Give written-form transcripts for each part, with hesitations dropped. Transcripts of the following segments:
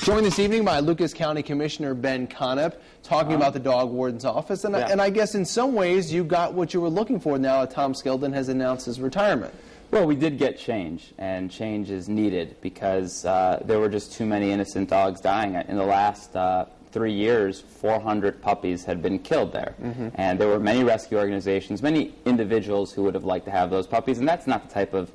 Joined this evening by Lucas County Commissioner Ben Konop, talking about the dog warden's office. And, and I guess in some ways you got what you were looking for now that Tom Skeldon has announced his retirement. Well, we did get change, and change is needed because there were just too many innocent dogs dying. In the last 3 years, 400 puppies had been killed there. And there were many rescue organizations, many individuals who would have liked to have those puppies, and that's not the type of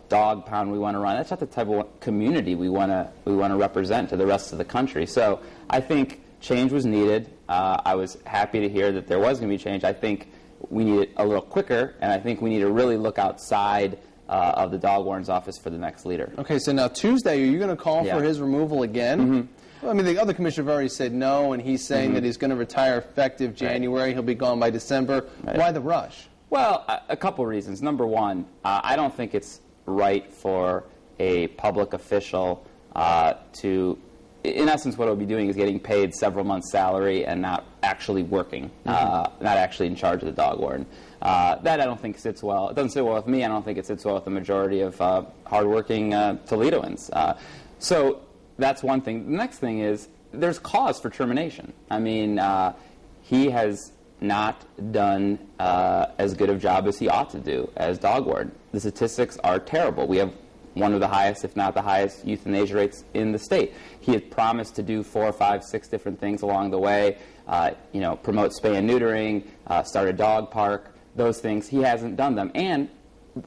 dog pound we want to run. That's not the type of community we want to represent to the rest of the country. So I think change was needed. I was happy to hear that there was going to be change. I think we need it a little quicker, and I think we need to really look outside of the dog warden's office for the next leader. Okay, so now Tuesday, are you going to call for his removal again? Well, I mean, the other commissioner have already said no, and he's saying that he's going to retire effective January. He'll be gone by December. Why the rush? Well, a couple reasons. Number one, I don't think it's right for a public official to, in essence, what it would be doing is getting paid several months' salary and not actually working, not actually in charge of the dog warden. That I don't think sits well. It doesn't sit well with me. I don't think it sits well with the majority of hardworking Toledoans. So that's one thing. The next thing is there's cause for termination. I mean, he has not done as good a job as he ought to do as dog warden. The statistics are terrible. We have one of the highest, if not the highest, euthanasia rates in the state. He had promised to do 4, 5, 6 different things along the way, you know, promote spay and neutering, start a dog park, those things. He hasn't done them. And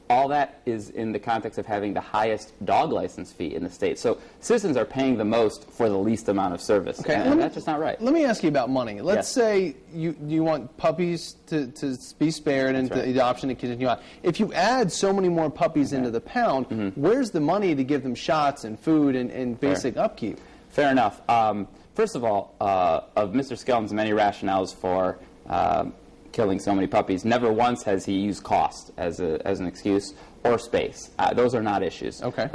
all that is in the context of having the highest dog license fee in the state. So citizens are paying the most for the least amount of service, and that's just not right. Let me ask you about money. Let's say you want puppies to be spared and the adoption to continue on. If you add so many more puppies into the pound, where's the money to give them shots and food and basic upkeep? Fair enough. First of all, of Mr. Skeldon's many rationales for killing so many puppies, never once has he used cost as an excuse or space. Those are not issues. Okay.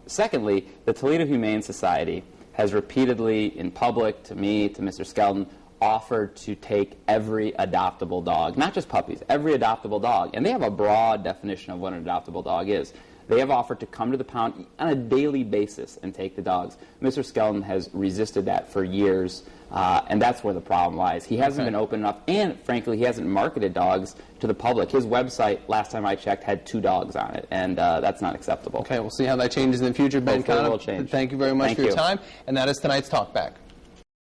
Secondly, the Toledo Humane Society has repeatedly, in public, to me, to Mr. Skeldon, offered to take every adoptable dog, not just puppies, every adoptable dog. And they have a broad definition of what an adoptable dog is. They have offered to come to the pound on a daily basis and take the dogs. Mr. Skeldon has resisted that for years, and that's where the problem lies. He hasn't been open enough, and frankly, he hasn't marketed dogs to the public. His website, last time I checked, had 2 dogs on it, and that's not acceptable. Okay, we'll see how that changes in the future. Ben Konop, thank you very much for your time, and that is tonight's Talkback.